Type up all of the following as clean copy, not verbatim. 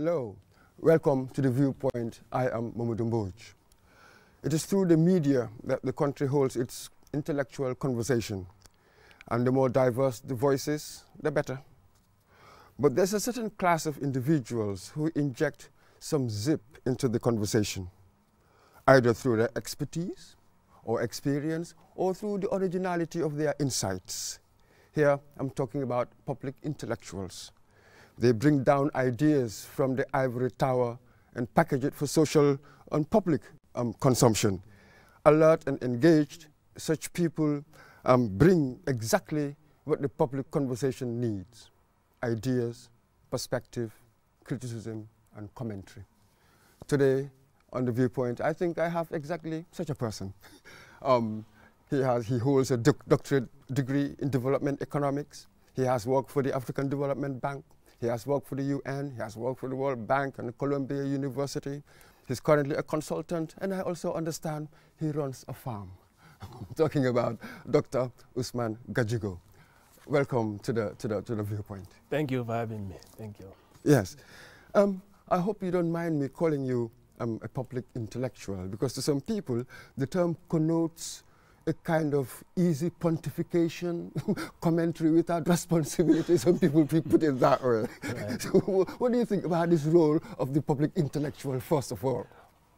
Hello, welcome to the Viewpoint. I am Mamadou Mboj. It is through the media that the country holds its intellectual conversation, and the more diverse the voices, the better. But there's a certain class of individuals who inject some zip into the conversation, either through their expertise or experience or through the originality of their insights. Here, I'm talking about public intellectuals. They bring down ideas from the ivory tower and package it for social and public consumption. Alert and engaged, such people bring exactly what the public conversation needs: ideas, perspective, criticism, and commentary. Today, on the Viewpoint, I think I have exactly such a person. He holds a doctorate degree in development economics. He has worked for the African Development Bank. He has worked for the UN. He has worked for the World Bank and Columbia University. He's currently a consultant, and I also understand he runs a farm. I'm talking about Dr. Usman Gajigo. Welcome to the Viewpoint. Thank you for having me. Thank you. Yes. I hope you don't mind me calling you a public intellectual, because to some people, the term connotes a kind of easy pontification, commentary without responsibility. Some people put it that way. Right. So what do you think about this role of the public intellectual, first of all?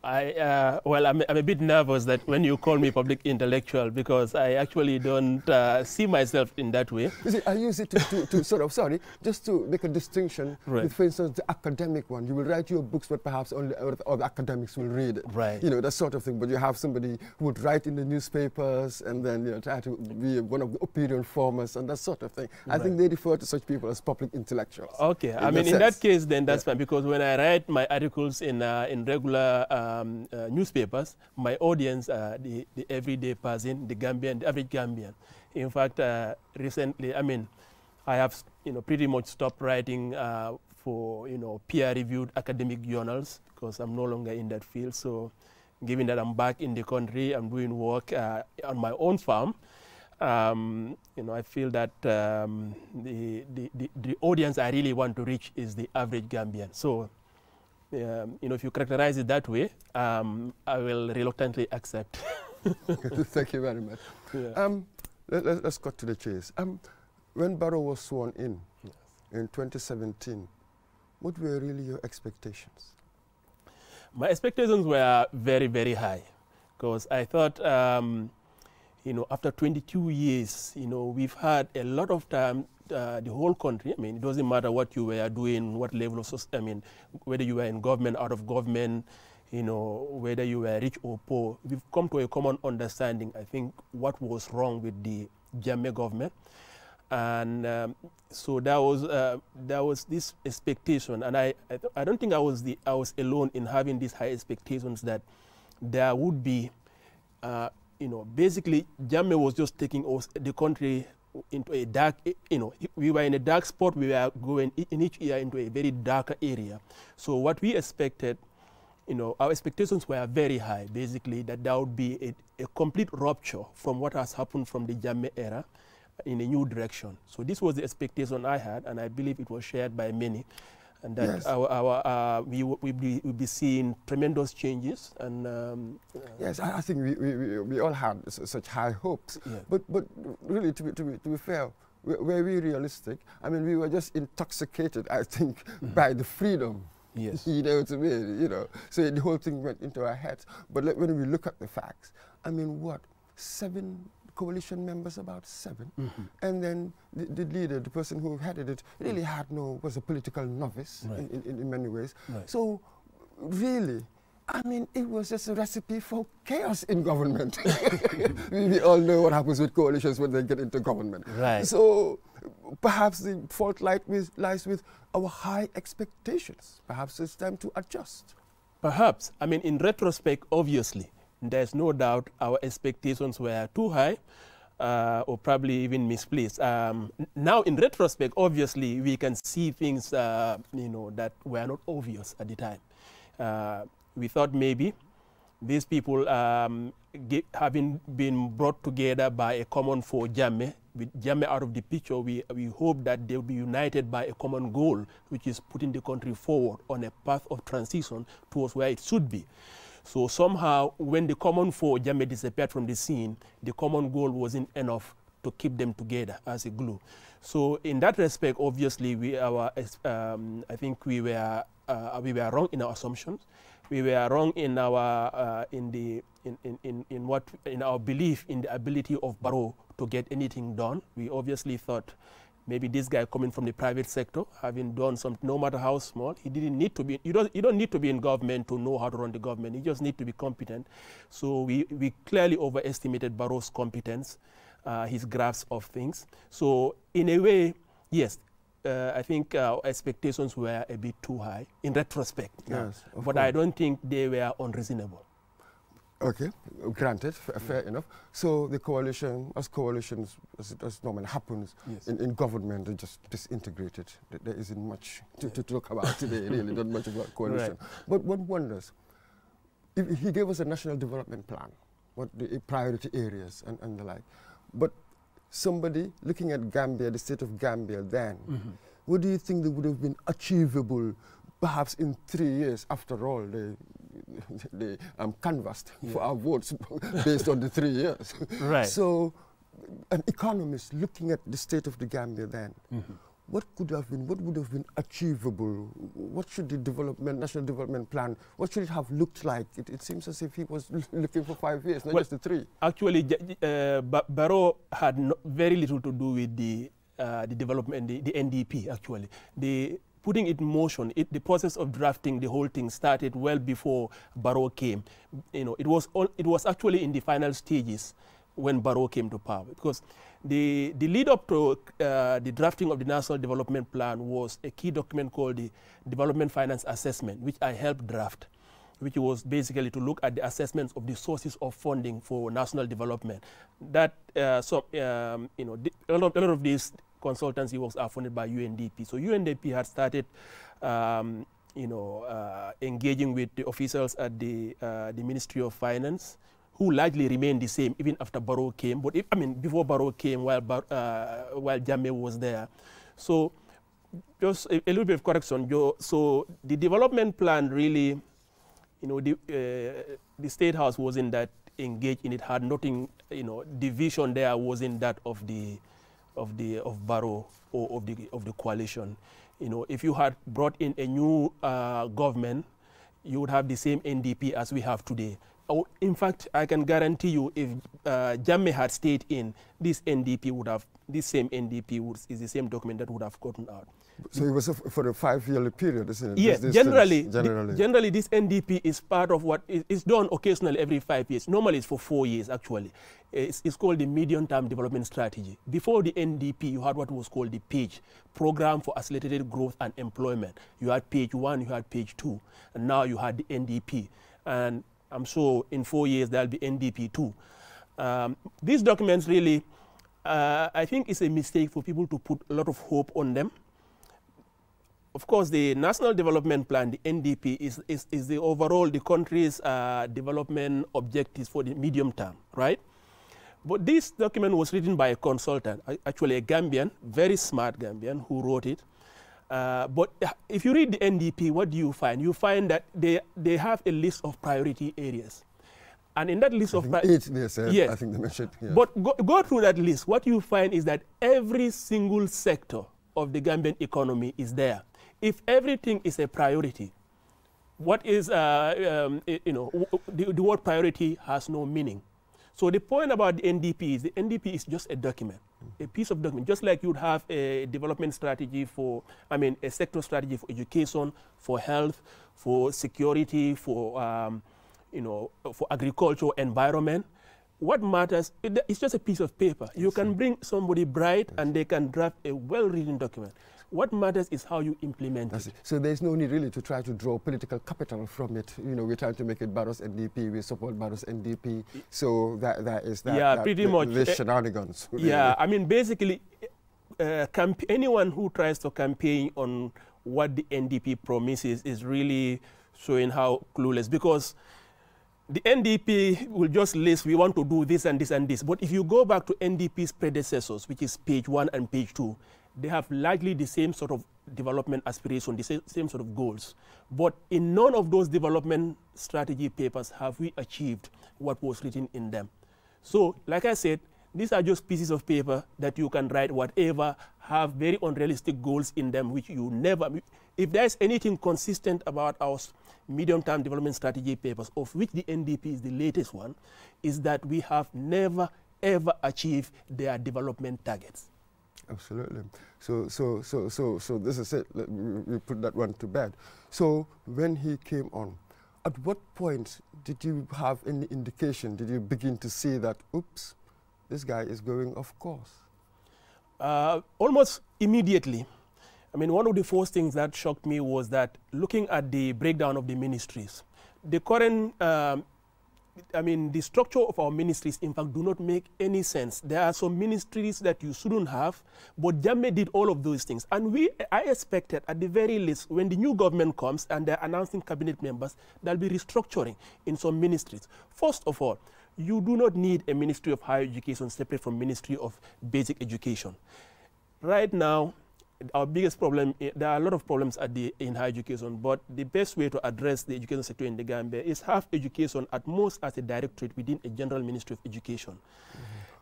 Well, I'm a bit nervous that when you call me public intellectual, because I actually don't see myself in that way. You see, I use it to sort of, sorry, just to make a distinction. Right. With, for instance, the academic one. You will write your books, but perhaps only other academics will read it. Right. You know, that sort of thing. But you have somebody who would write in the newspapers and then, you know, try to be one of the opinion formers and that sort of thing. Right. I think they refer to such people as public intellectuals. Okay. I mean, in that case, then that's fine, because when I write my articles in regular newspapers, my audience are the everyday person, the Gambian, the average Gambian. In fact, recently, I mean, I have, you know, pretty much stopped writing for, you know, peer-reviewed academic journals, because I'm no longer in that field. So, given that I'm back in the country, I'm doing work on my own farm. You know, I feel that the audience I really want to reach is the average Gambian. So, you know, if you characterize it that way, I will reluctantly accept. Thank you very much. Yeah. Let's cut to the chase. When Barrow was sworn in, yes, in 2017, what were really your expectations? My expectations were very, very high, because I thought, you know, after 22 years, you know, we've had a lot of time. The whole country, I mean, it doesn't matter what you were doing, what level of, I mean, whether you were in government, out of government, you know, whether you were rich or poor, we've come to a common understanding, I think, what was wrong with the Jammeh government. And so there was this expectation, and I don't think I was alone in having these high expectations that there would be, you know, basically Jammeh was just taking us, the country, into a dark, you know, we were in a dark spot. We were going in each year into a very darker area. So what we expected, you know, our expectations were very high, basically, that there would be a complete rupture from what has happened from the Jammeh era in a new direction. So this was the expectation I had, and I believe it was shared by many, and that yes, we'll be seeing tremendous changes. And yes, I think we all had such high hopes. Yeah. But really, to be fair, were we realistic? I mean, we were just intoxicated, I think, by the freedom. Yes. You know what I mean? You know, so the whole thing went into our heads. But when we look at the facts, I mean, what, 7 coalition members, about 7, and then the leader, the person who headed it, really was a political novice, right, in many ways. Right. So really, I mean, it was just a recipe for chaos in government. We all know what happens with coalitions when they get into government. Right. So perhaps the fault lies with our high expectations. Perhaps it's time to adjust. Perhaps. I mean, in retrospect, obviously, there's no doubt our expectations were too high, or probably even misplaced. Now, in retrospect, obviously, we can see things, you know, that were not obvious at the time. We thought maybe these people, having been brought together by a common for Jammeh, with Jammeh out of the picture, we hope that they will be united by a common goal, which is putting the country forward on a path of transition towards where it should be. So somehow, when the common foe, Jammeh, disappeared from the scene, the common goal wasn't enough to keep them together as a glue. So in that respect, obviously, I think we were wrong in our assumptions. We were wrong in our in our belief in the ability of Barrow to get anything done. We obviously thought maybe this guy coming from the private sector, having done something, no matter how small, he didn't need to be. You don't need to be in government to know how to run the government. You just need to be competent. So we clearly overestimated Barrow's competence, his grasp of things. So in a way, yes. I think our expectations were a bit too high in retrospect. Yes, but I don't think they were unreasonable. Okay, granted, fair enough. So the coalition, as coalitions, as normally happens yes. in government, they just disintegrated. There isn't much to talk about today, really, not much about coalition. Right. But one wonders, if he gave us a national development plan, what the priority areas and the like, but somebody looking at Gambia, the state of Gambia then, what do you think that would have been achievable perhaps in 3 years? After all, they canvassed for our votes based on the 3 years. Right. So an economist looking at the state of the Gambia then, what would have been achievable? What should the national development plan, what should it have looked like? It seems as if he was looking for 5 years, not just the 3. Actually, Barrow had very little to do with the development, the NDP, actually. Putting it in motion, the process of drafting the whole thing started well before Barrow came. You know, it was actually in the final stages when Barrow came to power, because the lead up to the drafting of the National Development Plan was a key document called the Development Finance Assessment, which I helped draft, which was basically to look at the assessments of the sources of funding for national development. That a lot of these consultancy works are funded by UNDP. So UNDP had started engaging with the officials at the Ministry of Finance, who largely remained the same even after Barrow came. But before Barrow came, while Jammeh was there. So just a little bit of correction. So the development plan really, the State House wasn't that engaged in it. Had nothing, the vision there wasn't that of Barrow or of the coalition. If you had brought in a new government, you would have the same NDP as we have today. In fact, I can guarantee you, if Jammeh had stayed in, this same NDP is the same document that would have gotten out. So it was for a 5-year period, isn't it? Yes, generally, this NDP is part of what is done occasionally every 5 years. Normally, it's for 4 years, actually. It's called the Medium-Term Development Strategy. Before the NDP, you had what was called the PAGE, Program for Accelerated Growth and Employment. You had page 1, you had page 2, and now you had the NDP. And I'm sure in 4 years, there'll be NDP 2. These documents really, I think it's a mistake for people to put a lot of hope on them. Of course, the National Development Plan, the NDP, is the overall, the country's development objectives for the medium term, right? But this document was written by a consultant, actually a Gambian, very smart Gambian, who wrote it. But if you read the NDP, what do you find? You find that they have a list of priority areas. And in that list of priorities, yes, I think they mentioned. Yeah. But go through that list. What you find is that every single sector of the Gambian economy is there. If everything is a priority, what is, the word priority has no meaning. So the point about the NDP is just a document, a piece of document, just like you'd have a development strategy for, a sector strategy for education, for health, for security, for, for agriculture, environment. What matters, it's just a piece of paper. You can bring somebody bright and they can draft a well-written document. What matters is how you implement it. So there's no need really to try to draw political capital from it. We're trying to make it Barrow's NDP, we support Barrow's NDP. So that is that. Yeah, pretty much. The shenanigans. Really. Yeah, basically, anyone who tries to campaign on what the NDP promises is really showing how clueless. Because the NDP will just list, we want to do this and this and this. But if you go back to NDP's predecessors, which is page 1 and page 2, they have largely the same sort of development aspiration, the same sort of goals. But in none of those development strategy papers have we achieved what was written in them. So, like I said, these are just pieces of paper that you can write whatever, have very unrealistic goals in them, which you never, if there's anything consistent about our medium-term development strategy papers, of which the NDP is the latest one, is that we have never, ever achieved their development targets. Absolutely. So this is it. We put that one to bed. So when he came on, at what point did you have any indication? Did you begin to see that, oops, this guy is going off course? Almost immediately. I mean, one of the first things that shocked me was that looking at the breakdown of the ministries, the current, the structure of our ministries, in fact, do not make any sense. There are some ministries that you shouldn't have, but Jammeh did all of those things. And I expected, at the very least, when the new government comes and they're announcing cabinet members, there'll be restructuring in some ministries. First of all, you do not need a Ministry of Higher Education separate from Ministry of Basic Education. Right now, our biggest problem, there are a lot of problems in higher education, but the best way to address the education sector in the Gambia is have education at most as a directorate within a general Ministry of Education.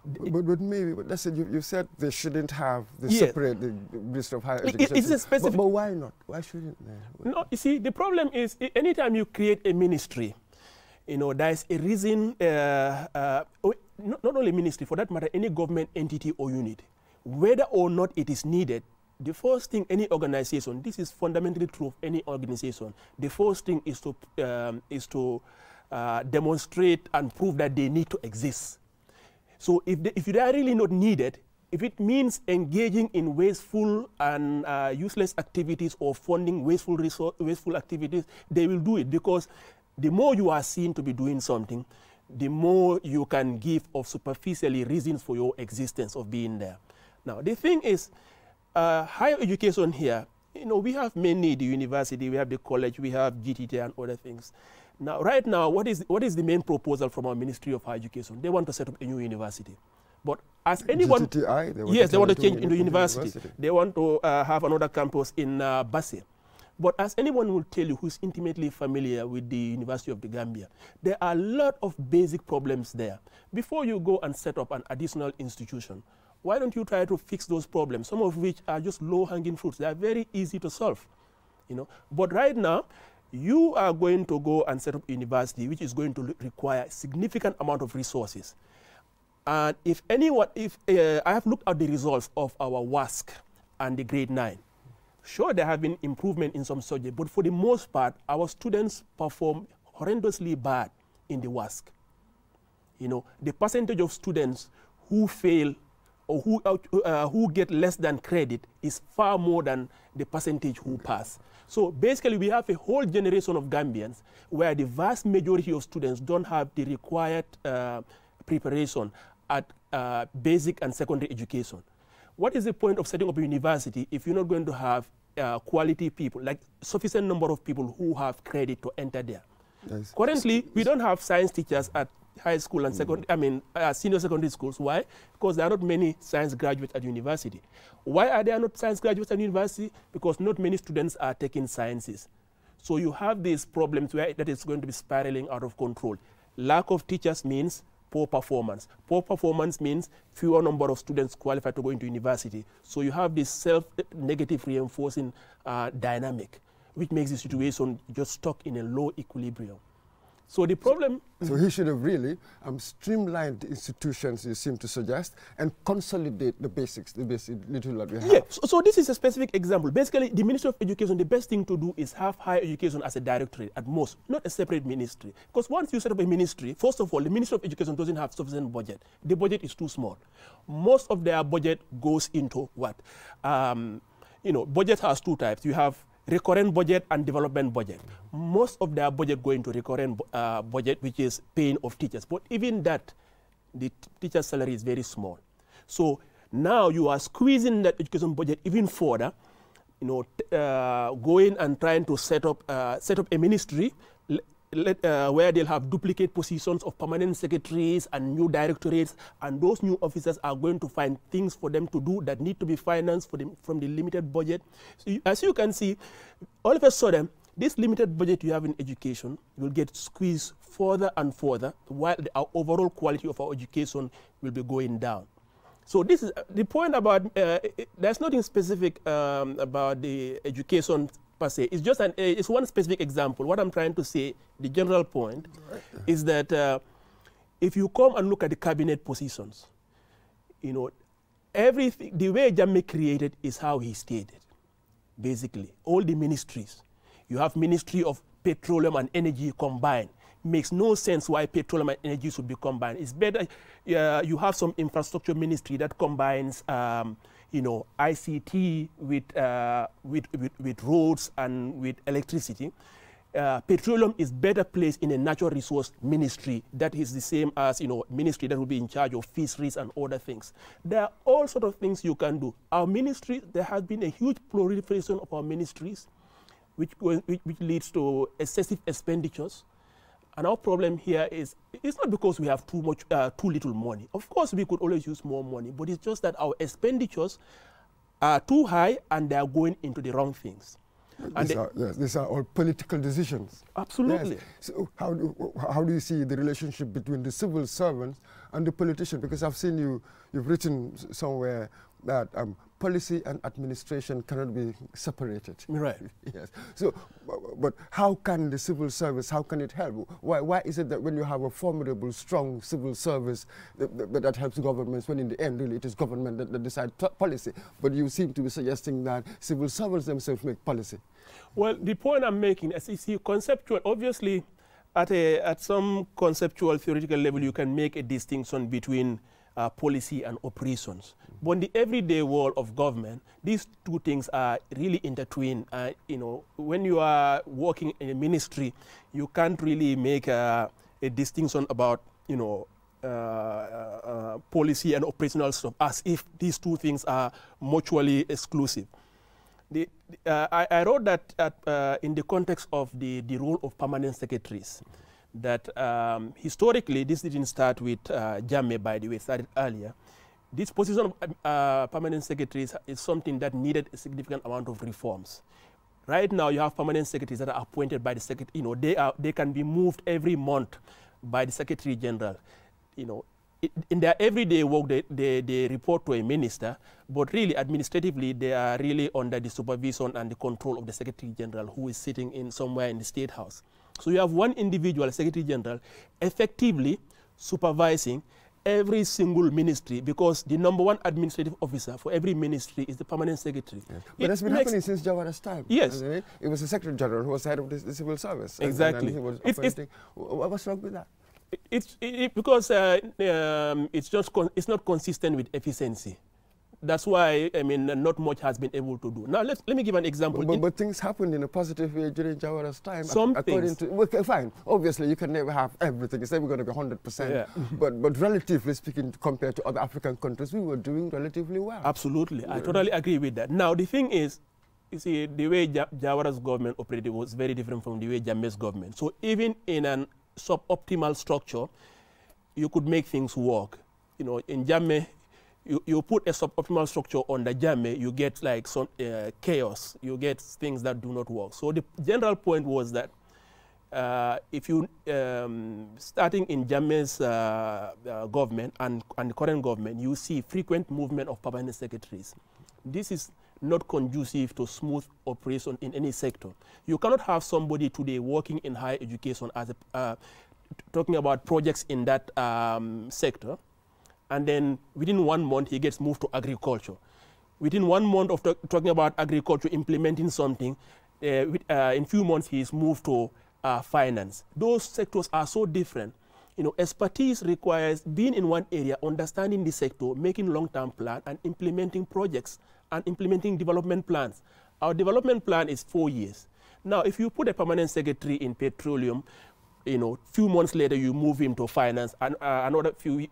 Mm-hmm. But maybe, but that's it, you said they shouldn't have the separate the Ministry of Higher Education. It's a specific, but why not? Why shouldn't they? No, you see, the problem is anytime you create a ministry, you know, there is a reason, not only ministry, for that matter, any government entity or unit, whether or not it is needed. The first thing any organization, this is fundamentally true of any organization, the first thing is to demonstrate and prove that they need to exist. So if they are really not needed, if it means engaging in wasteful and useless activities or funding wasteful activities, they will do it, because the more you are seen to be doing something, the more you can give of superficially reasons for your existence of being there. Now, the thing is, higher education here, you know, we have mainly the university, we have the college, we have GTT and other things. Now, right now, what is the main proposal from our Ministry of Higher Education? They want to set up a new university. But as anyone... GTTI? Yes, they want to change into university. They want to have another campus in Basse. But as anyone will tell you who's intimately familiar with the University of the Gambia, there are a lot of basic problems there. Before you go and set up an additional institution, why don't you try to fix those problems, some of which are just low-hanging fruits. They are very easy to solve, you know. But right now, you are going to go and set up a university, which is going to require a significant amount of resources. And if I have looked at the results of our WASC and the grade 9, sure, there have been improvement in some subjects, but for the most part, our students perform horrendously bad in the WASC. You know, the percentage of students who fail or who get less than credit is far more than the percentage who pass. So basically, we have a whole generation of Gambians where the vast majority of students don't have the required preparation at basic and secondary education. What is the point of setting up a university if you're not going to have quality people, like sufficient number of people who have credit to enter there? Yes. Currently, we don't have science teachers at high school and senior secondary schools. Why? Because there are not many science graduates at university. Why are there not science graduates at university? Because not many students are taking sciences. So you have these problems where that is going to be spiraling out of control. Lack of teachers means poor performance. Poor performance means fewer number of students qualified to go into university. So you have this self-negative reinforcing dynamic, which makes the situation just stuck in a low equilibrium. So the problem... So he should have really streamlined the institutions, you seem to suggest, and consolidate the basics, the basic little that we have. Yeah, so this is a specific example. Basically, the Ministry of Education, the best thing to do is have higher education as a directorate at most, not a separate ministry. Because once you set up a ministry, first of all, the Ministry of Education doesn't have sufficient budget. The budget is too small. Most of their budget goes into what? Budget has two types. You have recurrent budget and development budget. Most of their budget go into recurrent budget, which is paying of teachers. But even that, the teacher's salary is very small. So now you are squeezing that education budget even further, going and trying to set up a ministry. where they'll have duplicate positions of permanent secretaries and new directorates, and those new officers are going to find things for them to do that need to be financed from the limited budget. So as you can see, all of a sudden, this limited budget you have in education will get squeezed further and further, while our overall quality of our education will be going down. So this is the point about, there's nothing specific about the education per se. It's just it's one specific example. What I'm trying to say, the general point, is that if you come and look at the cabinet positions, you know, everything, the way Jammeh created is how he stated, basically. All the ministries. You have Ministry of Petroleum and Energy combined. Makes no sense why petroleum and energy should be combined. It's better you have some infrastructure ministry that combines, you know, ICT with roads and with electricity. Petroleum is better placed in a natural resource ministry that is the same as, you know, ministry that will be in charge of fisheries and other things. There are all sorts of things you can do. Our ministry, there has been a huge proliferation of our ministries, which leads to excessive expenditures. And our problem here is, it's not because we have too little money. Of course, we could always use more money, but it's just that our expenditures are too high and they are going into the wrong things. These are all political decisions. Absolutely. Yes. So how do you see the relationship between the civil servants and the politician? Because I've seen you've written somewhere that policy and administration cannot be separated. Right. Yes. So, but how can the civil service, how can it help? Why is it that when you have a formidable, strong civil service that helps governments, when in the end, really, it is government that decides policy? But you seem to be suggesting that civil servants themselves make policy. Well, the point I'm making is, see, conceptual, obviously, at some conceptual, theoretical level, you can make a distinction between policy and operations. But in the everyday world of government, these two things are really intertwined. You know, when you are working in a ministry, you can't really make a distinction about, you know, policy and operational stuff as if these two things are mutually exclusive. I wrote that in the context of the role of permanent secretaries, that historically, this didn't start with Jammeh, by the way, it started earlier. This position of permanent secretaries is something that needed a significant amount of reforms. Right now, you have permanent secretaries that are appointed by the secretary. You know, they can be moved every month by the Secretary General. You know, in their everyday work, they report to a minister, but really, administratively, they are really under the supervision and the control of the Secretary General, who is sitting in somewhere in the State House. So you have one individual, Secretary General, effectively supervising every single ministry, because the #1 administrative officer for every ministry is the permanent secretary. Yes. But that's been happening since Jawara's time. Yes. It was the Secretary General who was head of the civil service. Exactly. And he was what's wrong with that? Because it's not consistent with efficiency. That's why, I mean, not much has been able to do. Now, let me give an example. But things happened in a positive way during Jawara's time. Some things. Okay, fine. Obviously, you can never have everything. It's never going to be 100%. Yeah. but relatively speaking, compared to other African countries, we were doing relatively well. Absolutely. I totally agree with that. Now, the thing is, you see, the way Jawara's government operated was very different from the way Jammeh's government. So even in an suboptimal structure, you could make things work. You know, in Jammeh, you put a suboptimal structure on the Jammeh, you get like some chaos. You get things that do not work. So the general point was that if you, starting in Jammeh's government and the current government, you see frequent movement of permanent secretaries. This is not conducive to smooth operation in any sector. You cannot have somebody today working in higher education as talking about projects in that sector, and then within 1 month he gets moved to agriculture. Within 1 month of talking about agriculture, implementing something, in few months he is moved to finance. Those sectors are so different. You know, expertise requires being in one area, understanding the sector, making long-term plan, and implementing projects and implementing development plans. Our development plan is 4 years. Now, if you put a permanent secretary in petroleum, you know, few months later you move him to finance, and another few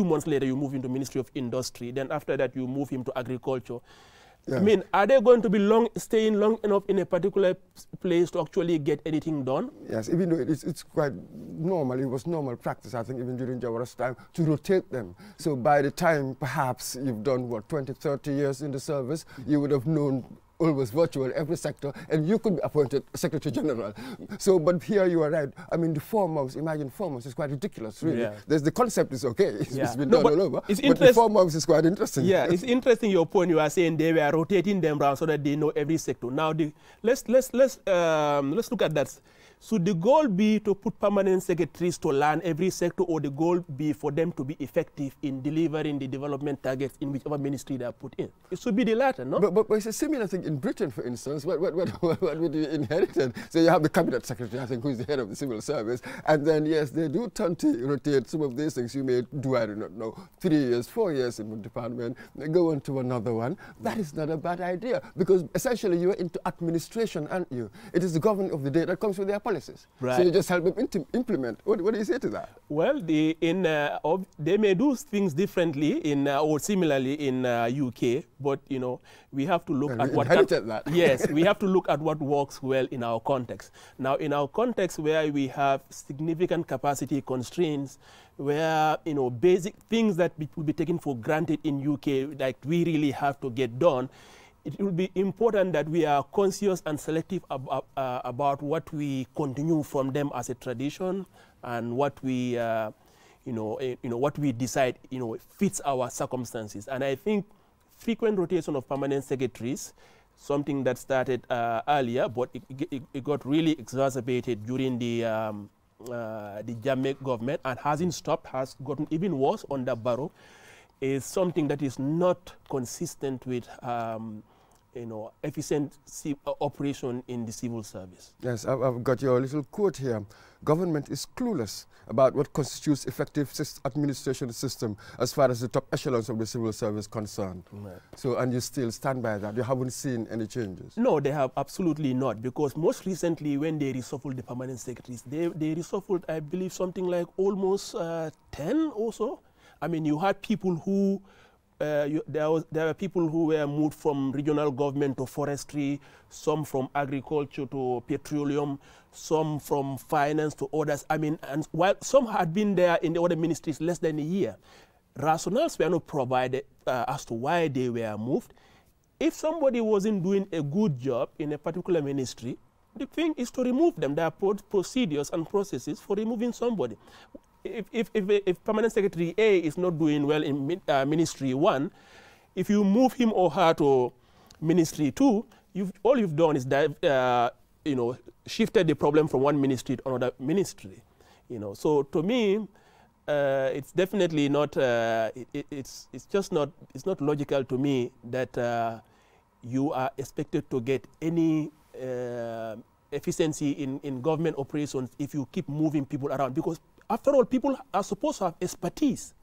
months later you move him to Ministry of Industry. Then after that you move him to agriculture. Yes. I mean, are they going to be staying long enough in a particular place to actually get anything done? Yes, even though it's quite normal, it was normal practice, I think, even during Jawara's time, to rotate them. So by the time, perhaps, you've done, what, 20, 30 years in the service, you would have known always virtual, every sector, and you could be appointed Secretary General. So, but here you are right. I mean, the 4 months, imagine 4 months, is quite ridiculous, really. Yeah. The concept is okay, it's been done but all over, but the 4 months is quite interesting. Yeah, it's interesting your point. You are saying they were rotating them around so that they know every sector. Now, let's look at that. Should the goal be to put permanent secretaries to learn every sector, or the goal be for them to be effective in delivering the development targets in whichever ministry they are put in? It should be the latter, no? But it's a similar thing in Britain, for instance. What would you inherit? So you have the cabinet secretary, I think, who is the head of the civil service, and then, yes, they do tend to rotate some of these things. You may do, I do not know, 3 years, 4 years in one department, go on to another one. That is not a bad idea, because essentially you are into administration, aren't you? It is the government of the day that comes with their policies. Right. So you just help them implement. What do you say to that? Well, they may do things differently or similarly in UK, but you know, we have to look at what that. Yes, we have to look at what works well in our context. Now, in our context where we have significant capacity constraints, where you know basic things that will be taken for granted in UK, like we really have to get done, it will be important that we are conscious and selective about what we continue from them as a tradition, and what we, what we decide, fits our circumstances. And I think frequent rotation of permanent secretaries, something that started earlier, but it got really exacerbated during the Jammeh government, and hasn't stopped, has gotten even worse under Barrow, is something that is not consistent with efficient operation in the civil service. Yes, I've got your little quote here. Government is clueless about what constitutes effective administration system as far as the top echelons of the civil service concerned. Right. So, and you still stand by that? You haven't seen any changes? No, they have absolutely not, because most recently when they reshuffled the permanent secretaries, they reshuffled, I believe, something like almost 10 or so. I mean, you had people who, there were people who were moved from regional government to forestry, some from agriculture to petroleum, some from finance to others. I mean, and while some had been there in the other ministries less than a year, rationales were not provided as to why they were moved. If somebody wasn't doing a good job in a particular ministry, the thing is to remove them. There are procedures and processes for removing somebody. If permanent secretary A is not doing well in ministry 1, if you move him or her to ministry 2, all you've done is that shifted the problem from one ministry to another ministry. So to me, it's definitely not. It's not logical to me that you are expected to get any efficiency in government operations if you keep moving people around, because after all, people are supposed to have expertise,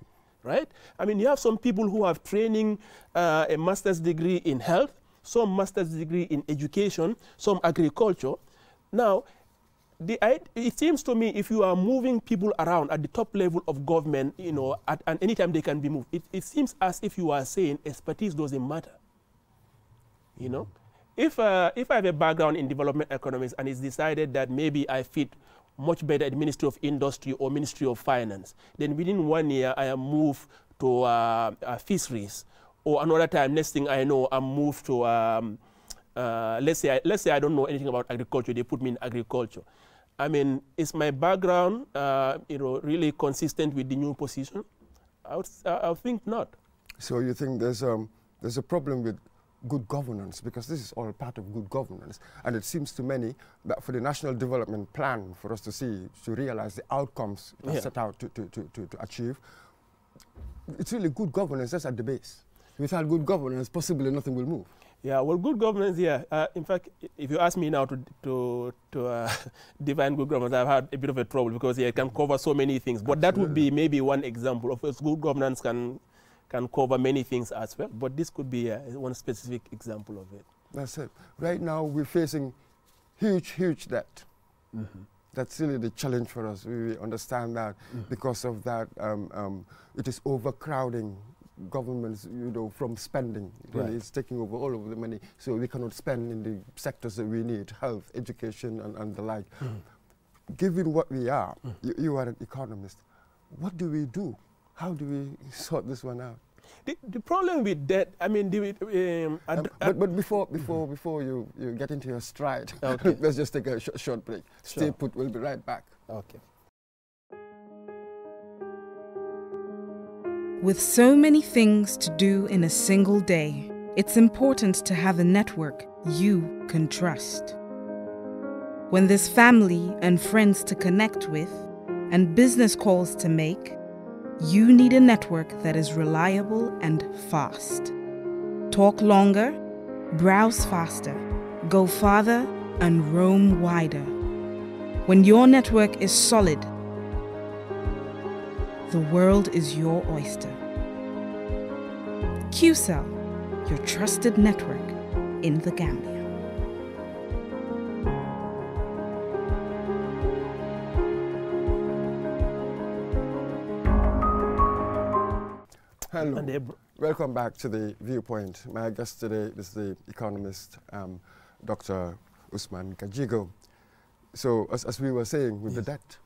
right? I mean, you have some people who have training, a master's degree in health, some master's degree in education, some agriculture. Now, it seems to me if you are moving people around at the top level of government, at any time they can be moved, it seems as if you are saying expertise doesn't matter, If I have a background in development economics and it's decided that maybe I fit much better at the Ministry of Industry or Ministry of Finance, then within 1 year I am moved to fisheries, or another time, next thing I know, I'm moved to let's say I don't know anything about agriculture, they put me in agriculture. I mean, is my background really consistent with the new position? I would think not. So you think there's a problem with good governance, because this is all part of good governance, and it seems to many that for the national development plan, for us to realize the outcomes set out to achieve, it's really good governance that's at the base. Without good governance, possibly nothing will move. Yeah, well, good governance, in fact, if you ask me now to define good governance, I've had a bit of a trouble, because it can cover so many things. But that would be maybe one example. Of course, good governance can cover many things as well, but this could be one specific example of it. That's it. Right now, we're facing huge debt. Mm-hmm. That's really the challenge for us. We understand that because of that, it is overcrowding governments, from spending. Really, it's taking over all of the money, so we cannot spend in the sectors that we need, health, education, and the like. Given what we are, you are an economist. What do we do? How do we sort this one out? The problem with that, I mean, but before you get into your stride, okay. let's just take a short break. Sure. Stay put. We'll be right back. Okay. With so many things to do in a single day, it's important to have a network you can trust. When there's family and friends to connect with and business calls to make, you need a network that is reliable and fast. Talk longer, browse faster, go farther, and roam wider. When your network is solid, the world is your oyster. QCell, your trusted network in the Gambia. Hello. Welcome back to the Viewpoint. My guest today is the economist, Dr. Usman Kajigo. So, as we were saying, with the debt,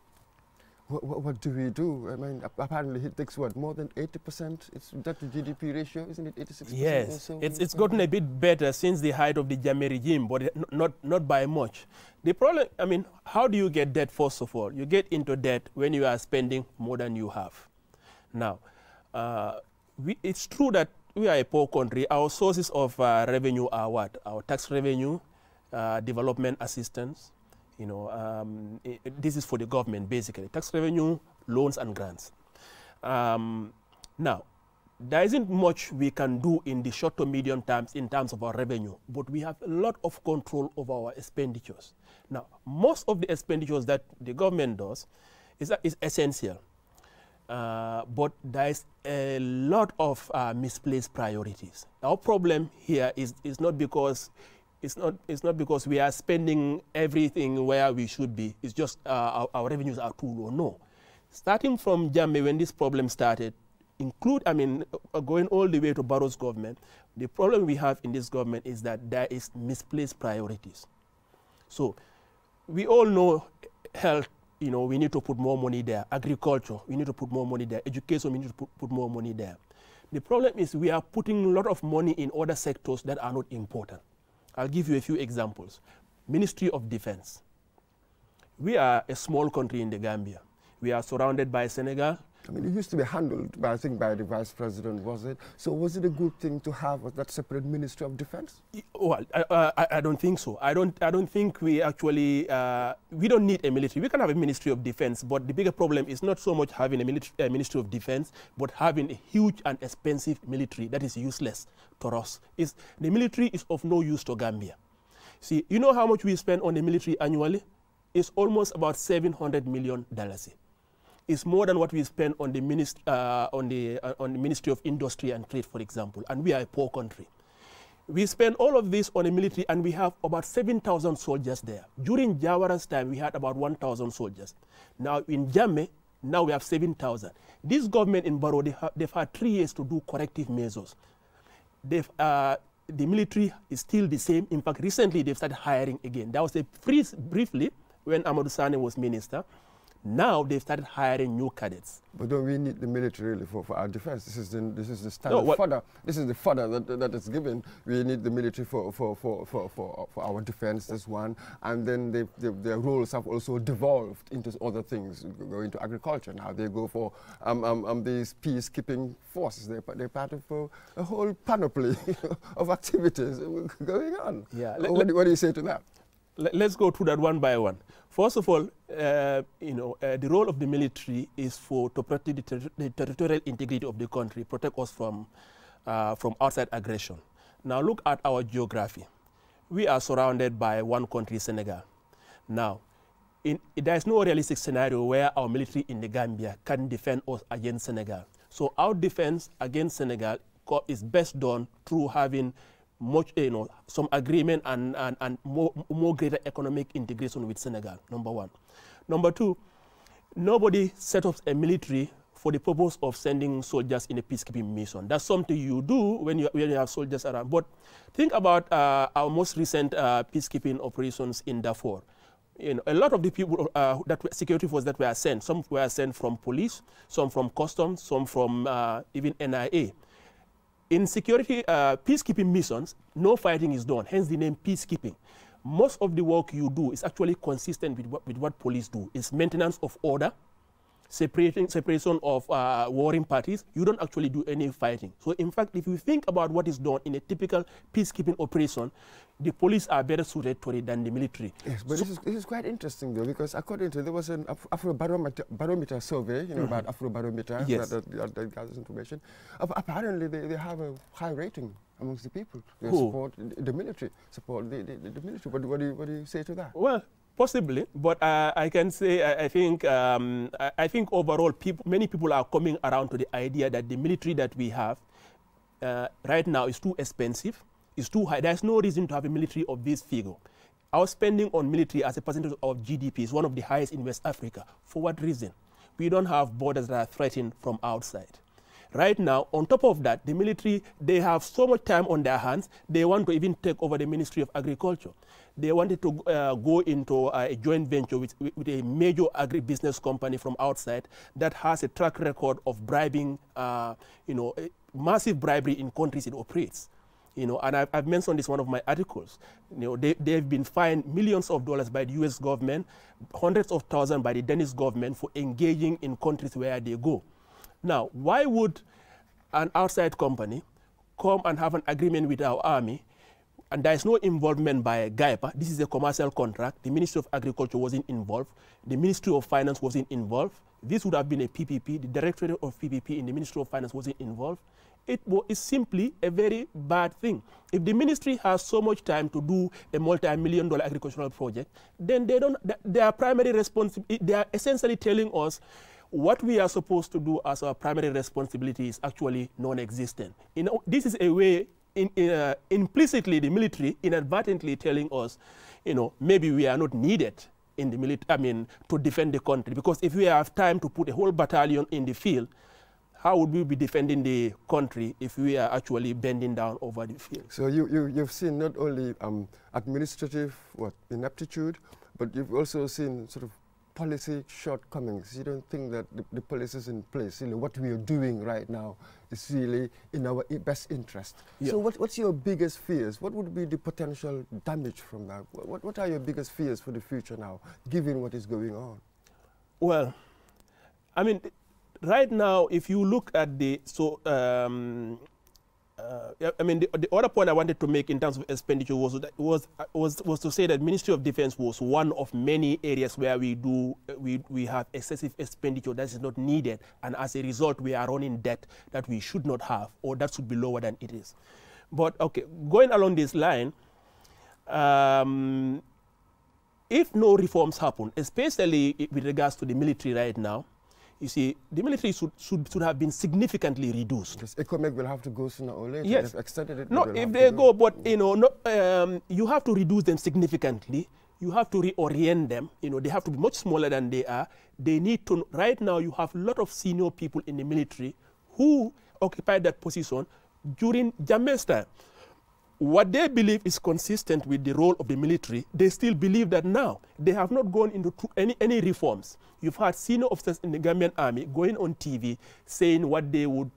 what do we do? I mean, apparently it takes what, more than 80%? It's debt to GDP ratio, isn't it 86%? Yes, or so? it's gotten a bit better since the height of the Jammeh regime, but not by much. The problem, I mean, how do you get debt, first of all? You get into debt when you are spending more than you have. Now, it's true that we are a poor country. Our sources of revenue are what? Our tax revenue, development assistance. This is for the government, basically. Tax revenue, loans, and grants. Now, there isn't much we can do in the short to medium terms in terms of our revenue, but we have a lot of control over our expenditures. Now, most of the expenditures that the government does is essential. But there is a lot of misplaced priorities. Our problem here is not because we are spending everything where we should be. It's just our revenues are too low. No, starting from Jammeh, when this problem started, going all the way to Barrow's government, the problem we have in this government is that there is misplaced priorities. So we all know health. We need to put more money there. Agriculture, we need to put more money there. Education, we need to put more money there. The problem is we are putting a lot of money in other sectors that are not important. I'll give you a few examples. Ministry of Defense. We are a small country in the Gambia. We are surrounded by Senegal. I mean, it used to be handled, I think, by the Vice President, was it? So was it a good thing to have that separate Ministry of Defense? Well, I don't think so. I don't think we actually, we don't need a military. We can have a Ministry of Defense, but the bigger problem is not so much having a Ministry of Defense, but having a huge and expensive military that is useless to us. The military is of no use to Gambia. See, you know how much we spend on the military annually? It's almost about $700 million. It's more than what we spend on the Ministry of Industry and Trade, for example, and we are a poor country. We spend all of this on the military, and we have about 7,000 soldiers there. During Jawara's time, we had about 1,000 soldiers. Now in Jammeh, now we have 7,000. This government in Barrow, they've had 3 years to do corrective measures. The military is still the same. In fact, recently they've started hiring again. There was a freeze briefly when Amadou Sane was minister. Now they've started hiring new cadets. But don't we need the military really for our defense? This is the standard fodder. This is the fodder that is given. We need the military for our defense, that's one. And then their roles have also devolved into other things. Go into agriculture now. They go for these peacekeeping forces. They're part of a whole panoply of activities going on. Yeah. What do you say to that? Let's go through that one by one. First of all, the role of the military is to protect the territorial integrity of the country, protect us from outside aggression. Now look at our geography. We are surrounded by one country, Senegal. Now, there is no realistic scenario where our military in the Gambia can defend us against Senegal. So our defense against Senegal is best done through having some agreement and more greater economic integration with Senegal, number one. Number two, nobody set up a military for the purpose of sending soldiers in a peacekeeping mission. That's something you do when you have soldiers around. But think about our most recent peacekeeping operations in Darfur. You know, a lot of the people security forces that were sent, some were sent from police, some from customs, some from even NIA. In security peacekeeping missions, no fighting is done, hence the name peacekeeping. Most of the work you do is actually consistent with what police do. It's maintenance of order, separation of warring parties. You don't actually do any fighting. So in fact, if you think about what is done in a typical peacekeeping operation, the police are better suited to it than the military. Yes, but this is quite interesting though, because according to, there was an Afrobarometer survey, you know, about Afrobarometer, yes, that gathers information. Apparently they have a high rating amongst the people. They Who? support the military, support the military. What do you say to that? Well, possibly, but I can say I think overall many people are coming around to the idea that the military that we have right now is too expensive, is too high. There's no reason to have a military of this figure. Our spending on military as a percentage of GDP is one of the highest in West Africa. For what reason? We don't have borders that are threatened from outside. Right now, on top of that, the military, they have so much time on their hands, they want to even take over the Ministry of Agriculture. They wanted to go into a joint venture with a major agribusiness company from outside that has a track record of bribing, massive bribery in countries it operates. You know, and I've mentioned this in one of my articles. You know, they've been fined millions of dollars by the US government, hundreds of thousands by the Danish government for engaging in countries where they go. Now, why would an outside company come and have an agreement with our army, and there is no involvement by GAIPA? This is a commercial contract. The Ministry of Agriculture wasn't involved. The Ministry of Finance wasn't involved. This would have been a PPP. The Directorate of PPP in the Ministry of Finance wasn't involved. It is simply a very bad thing. If the ministry has so much time to do a multi-million-dollar agricultural project, then their primary responsibility, they are essentially telling us what we are supposed to do as our primary responsibility is actually non-existent. You know, this is a way, implicitly, the military inadvertently telling us, you know, maybe we are not needed in the military, to defend the country. Because if we have time to put a whole battalion in the field, how would we be defending the country if we are actually bending down over the field? So you've seen not only administrative ineptitude, but you've also seen sort of policy shortcomings. You don't think that the policies in place, you know, what we are doing right now is really in our best interest. Yeah. So what's your biggest fears? What would be the potential damage from that? What are your biggest fears for the future now, given what is going on? Well, I mean, right now, if you look at the the other point I wanted to make in terms of expenditure was to say that Ministry of Defense was one of many areas where we have excessive expenditure that is not needed, and as a result we are running debt that we should not have, or that should be lower than it is. But okay, going along this line, if no reforms happen, especially with regards to the military right now, you see, the military should have been significantly reduced. Because ECOMEC will have to go sooner or later. Yes. They've extended it. No, if they go, but you know, you have to reduce them significantly. You have to reorient them. You know, they have to be much smaller than they are. They need to. Right now, you have a lot of senior people in the military who occupied that position during Jammeh's time. What they believe is consistent with the role of the military, they still believe that now. They have not gone into any reforms. You've had senior officers in the Gambian army going on TV saying what they would,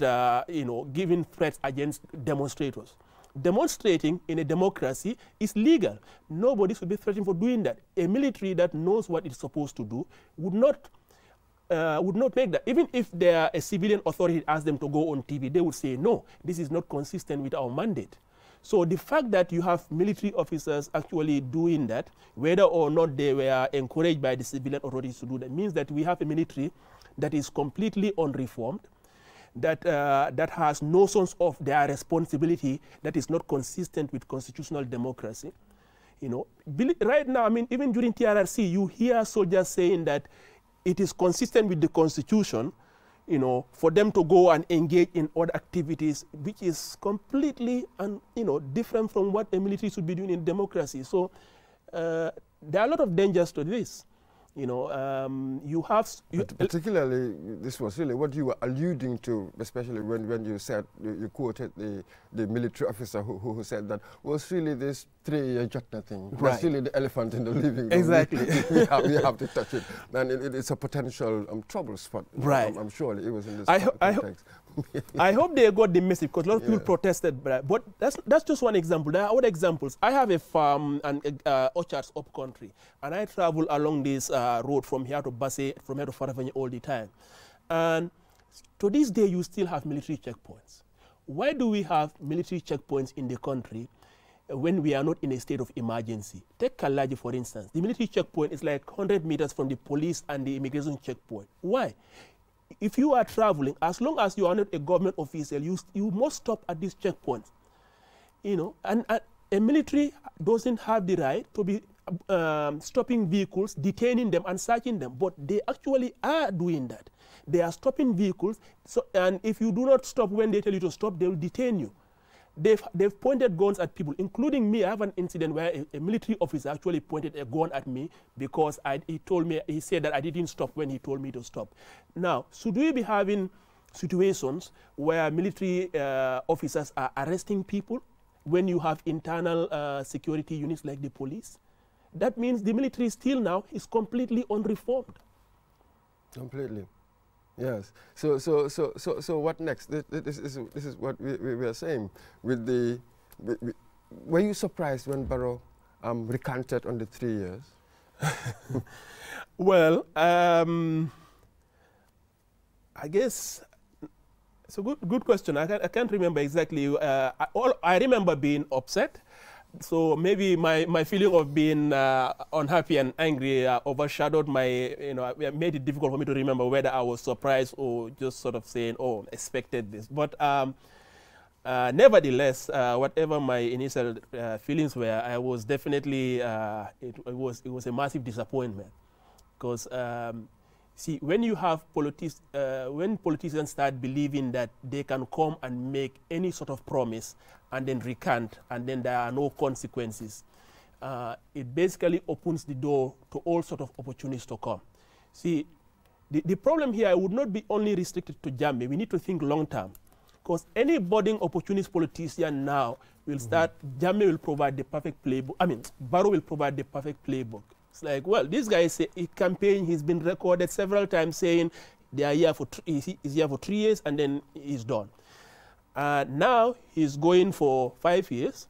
giving threats against demonstrators. Demonstrating in a democracy is legal. Nobody should be threatened for doing that. A military that knows what it's supposed to do would not make that. Even if a civilian authority asked them to go on TV, they would say, no, this is not consistent with our mandate. So the fact that you have military officers actually doing that, whether or not they were encouraged by the civilian authorities to do that, means that we have a military that is completely unreformed, that has notions of their responsibility that is not consistent with constitutional democracy. You know, right now, I mean, even during TRRC, you hear soldiers saying that it is consistent with the Constitution, you know, for them to go and engage in other activities, which is completely, different from what a military should be doing in democracy. So there are a lot of dangers to this. You know, you have... particularly, this was really what you were alluding to, especially when you said, you quoted the military officer who said that was really this 3-year Jatna thing. Right. That's really the elephant in the living room. Exactly. we have to touch it. And it's a potential trouble spot. Right. I'm sure it was in this context. I hope they got the message, because a lot of people protested. But that's just one example. There are other examples. I have a farm and orchards up country, and I travel along this road from here to Basse, from here to Farafenni all the time. And to this day, you still have military checkpoints. Why do we have military checkpoints in the country when we are not in a state of emergency? Take Kalaji, for instance. The military checkpoint is like 100 meters from the police and the immigration checkpoint. Why? If you are traveling, as long as you are not a government official, you must stop at these checkpoints. You know, and a military doesn't have the right to be stopping vehicles, detaining them and searching them, but they actually are doing that. They are stopping vehicles, and if you do not stop when they tell you to stop, they will detain you. They've pointed guns at people, including me. I have an incident where a military officer actually pointed a gun at me because he said that I didn't stop when he told me to stop. Now, should we be having situations where military officers are arresting people when you have internal security units like the police? That means the military still now is completely unreformed. Completely. Yes. So what next? This is what we are saying. Were you surprised when Barrow recanted on the 3 years? Well, I guess it's a good question. I can't remember exactly. I remember being upset. So maybe my feeling of being unhappy and angry overshadowed made it difficult for me to remember whether I was surprised or just sort of saying, oh, expected this. But nevertheless, whatever my initial feelings were, I was definitely, it was a massive disappointment. Because, see, when you have when politicians start believing that they can come and make any sort of promise and then recant, and then there are no consequences, it basically opens the door to all sorts of opportunities to come. See, the problem here would not be only restricted to Jammeh. We need to think long term. Because any budding opportunist politician now will start, Jammeh will provide the perfect playbook. I mean, Barrow will provide the perfect playbook. It's like, well, this guy is a campaign, he's been recorded several times saying they are here for he's here for 3 years and then he's done. Now he's going for 5 years,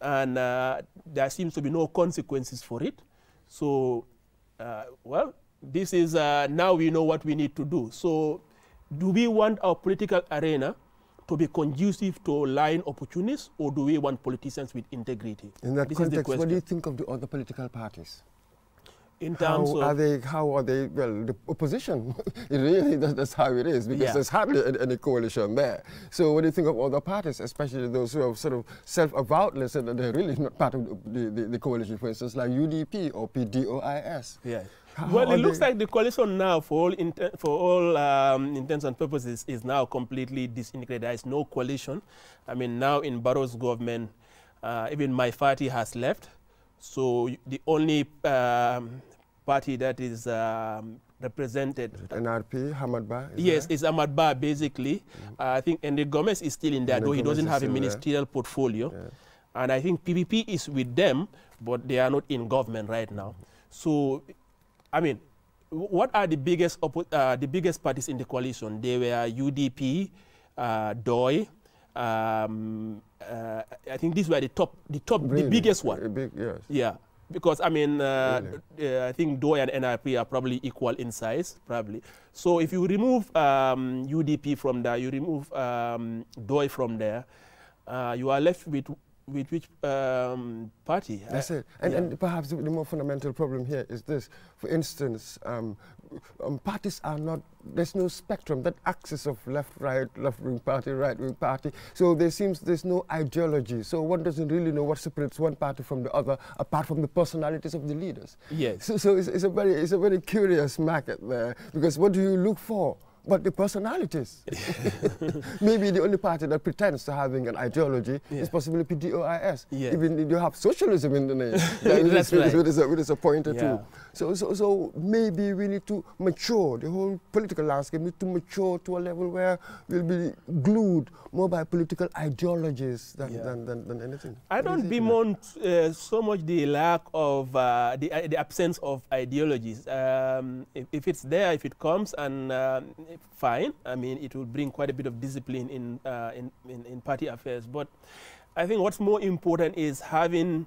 and there seems to be no consequences for it. So, well, this is, now we know what we need to do. So, do we want our political arena to be conducive to lying opportunists, or do we want politicians with integrity? In that context, what do you think of the other political parties? In terms how are they, well, the opposition, that's how it is, because there's hardly any coalition there. So what do you think of other parties, especially those who have sort of self-avowedly said that they're really not part of the coalition, for instance, like UDP or PDOIS? Yeah. Well, it looks like the coalition now, for all intents and purposes, is now completely disintegrated. There is no coalition. I mean, now in Barrow's government, even my party has left. So the only party that is represented... NRP, Hamad Ba? Yes, it's Hamad Ba, basically. I think Enrique Gomez is still in there, though he doesn't have a ministerial portfolio. Yeah. And I think PPP is with them, but they are not in government right now. So, I mean, what are the biggest parties in the coalition? They were UDP, DOI. I think these were the biggest one. Yes. Yeah, because I mean, I think DOI and NRP are probably equal in size, probably. So if you remove UDP from there, you remove DOI from there, you are left with which party? That's it. And perhaps the more fundamental problem here is this. For instance, parties are not, there's no spectrum, that axis of left-wing party, right-wing party. So there's no ideology. So one doesn't really know what separates one party from the other, apart from the personalities of the leaders. Yes. So it's a very curious market there, because what do you look for but the personalities. Maybe the only party that pretends to having an ideology is possibly PDOIS. Yeah. Even you have socialism in the name. That's right. With a pointer Yeah. too. So maybe we need to mature. The whole political landscape needs to mature to a level where we'll be glued more by political ideologies than anything. I don't bemoan so much the lack of the absence of ideologies. If it's there, if it comes, and fine. I mean, it will bring quite a bit of discipline in party affairs. But I think what's more important is having,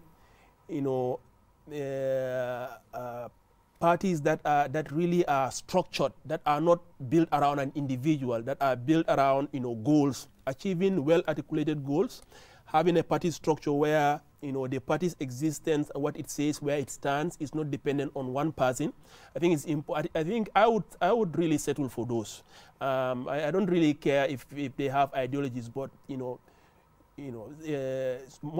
you know, parties that really are structured, that are not built around an individual, that are built around, you know, goals, achieving well-articulated goals, having a party structure where, you know, the party's existence, what it says, where it stands, is not dependent on one person. I think it's important. I think I would really settle for those. I don't really care if they have ideologies, but a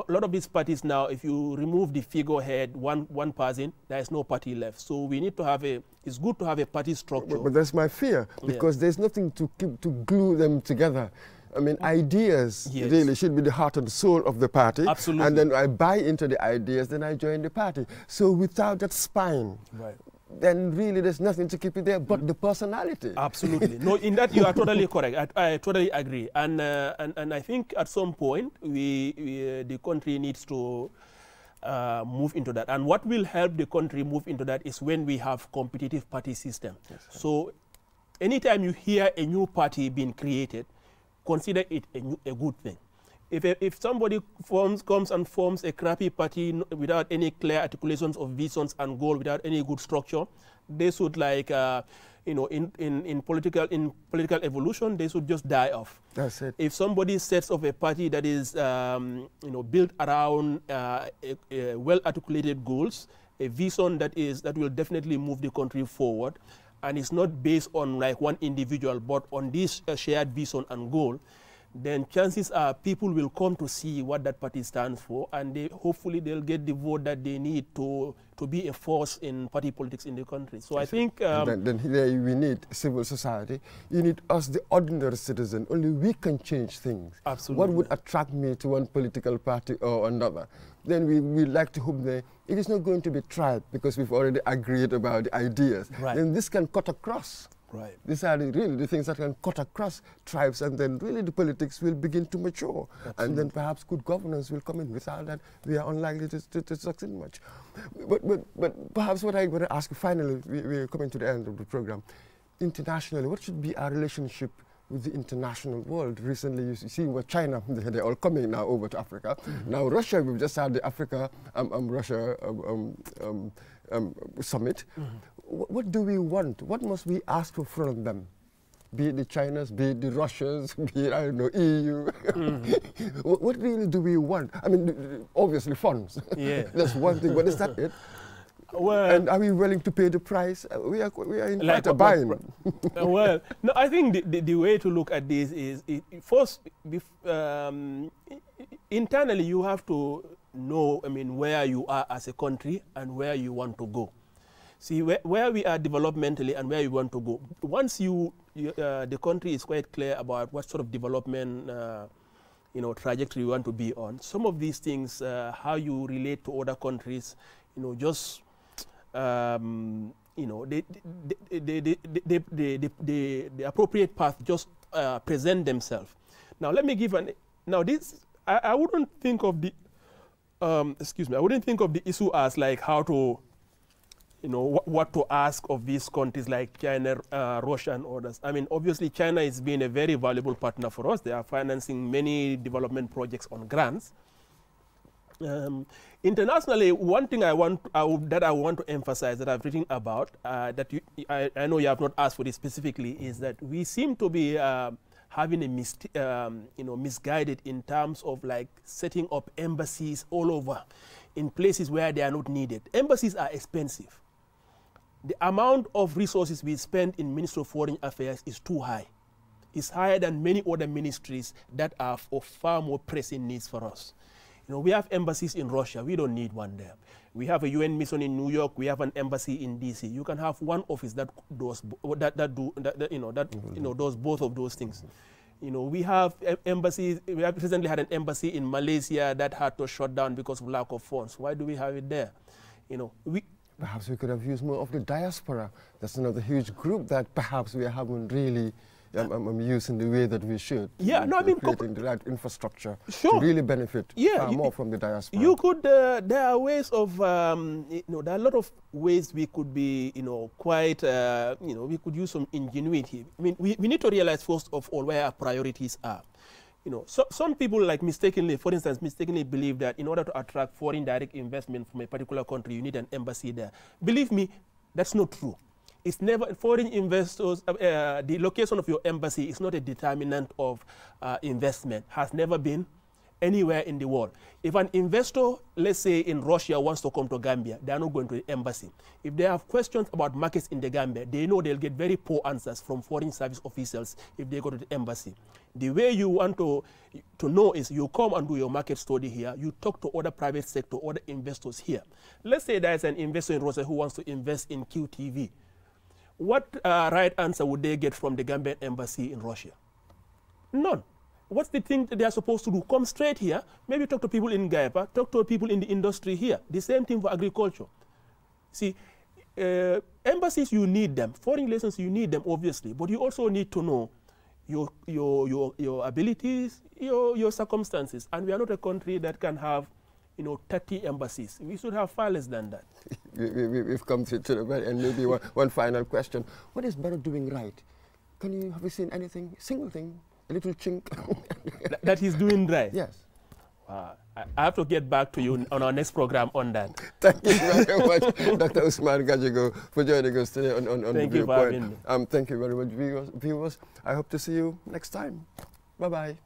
lot of these parties now, if you remove the figurehead, one person, there is no party left. So we need to have it's good to have a party structure. But that's my fear, because there's nothing to glue them together. I mean, ideas really should be the heart and soul of the party. Absolutely. And then I buy into the ideas, then I join the party. So without that spine, then really there's nothing to keep it there but the personality. Absolutely. No, in that you are totally correct. I totally agree. And I think at some point the country needs to move into that. And what will help the country move into that is when we have competitive party system. Yes, so anytime you hear a new party being created, consider it a good thing. If somebody comes and forms a crappy party without any clear articulations of visions and goal, without any good structure, they should, like, in political evolution, they should just die off. That's it. If somebody sets up a party that is built around well-articulated goals, a vision that will definitely move the country forward, and it's not based on like one individual, but on this shared vision and goal, then chances are people will come to see what that party stands for, and hopefully they'll get the vote that they need to be a force in party politics in the country. So I think... then here we need civil society. You need us, the ordinary citizen. Only we can change things. Absolutely. What would attract me to one political party or another? Then we like to hope that it is not going to be tried, because we've already agreed about the ideas. Right. Then this can cut across. Right. These are really the things that can cut across tribes, and then really the politics will begin to mature. Absolutely. And then perhaps good governance will come in. Without that, we are unlikely to succeed much. But perhaps what I want to ask you finally, we're coming to the end of the program. Internationally, what should be our relationship with the international world? Recently, you see what China, they're all coming now over to Africa. Mm-hmm. Now Russia, we've just had the Africa-Russia summit. Mm-hmm. What do we want? What must we ask for from them? Be it the Chinas, be it the Russians, be it, I don't know, EU. Mm-hmm. What really do we want? I mean, obviously funds. Yeah. That's one thing, but is that it? Well, and are we willing to pay the price? We are in like a bind. Well, no, I think the way to look at this is, first, internally you have to know, I mean, where you are as a country and where you want to go. See, where we are developmentally and where you want to go. Once the country is quite clear about what sort of development trajectory you want to be on, some of these things, how you relate to other countries, just the appropriate path just present themselves. Now let me give I wouldn't think of the I wouldn't think of the issue as like how to what to ask of these countries like China, Russia and others. I mean, obviously China has been a very valuable partner for us. They are financing many development projects on grants. Internationally, one thing I want to emphasize, that I've written about, I know you have not asked for this specifically, is that we seem to be having a misguided in terms of like setting up embassies all over in places where they are not needed. Embassies are expensive. The amount of resources we spend in Ministry of Foreign Affairs is too high. It's higher than many other ministries that are of far more pressing needs for us. We have embassies in Russia. We don't need one there. We have a UN mission in New York. We have an embassy in DC. You can have one office that does does both of those things. We have embassies. We have recently had an embassy in Malaysia that had to shut down because of lack of funds. Why do we have it there? Perhaps we could have used more of the diaspora. That's another huge group that perhaps we haven't really used in the way that we should. Yeah, no, I mean, creating the right infrastructure sure. to really benefit far more from the diaspora. You could. There are ways of. There are a lot of ways we could be. Quite. We could use some ingenuity. I mean, we need to realize first of all where our priorities are. So some people for instance, mistakenly believe that in order to attract foreign direct investment from a particular country, you need an embassy there. Believe me, that's not true. It's never foreign investors. The location of your embassy is not a determinant of investment. Has never been anywhere in the world. If an investor, let's say in Russia, wants to come to Gambia, they are not going to the embassy. If they have questions about markets in the Gambia, they know they'll get very poor answers from foreign service officials if they go to the embassy. The way you want to know is you come and do your market study here. You talk to other private sector, other investors here. Let's say there's an investor in Russia who wants to invest in QTV. What right answer would they get from the Gambian embassy in Russia? None. What's the thing that they are supposed to do? Come straight here, maybe talk to people in Gaipa, talk to people in the industry here. The same thing for agriculture. See, embassies, you need them. Foreign relations, you need them, obviously. But you also need to know your abilities, your circumstances. And we are not a country that can have 30 embassies. We should have far less than that. We've come to the very end. Maybe one final question. What is Barrow doing right? Have you seen anything, single thing, a little chink? that he's doing right? Yes. I have to get back to you on our next program on that. Thank you very much, Dr. Usman Gajigo, for joining us today on the Viewpoint. Thank you for having me. Thank you very much, viewers. I hope to see you next time. Bye-bye.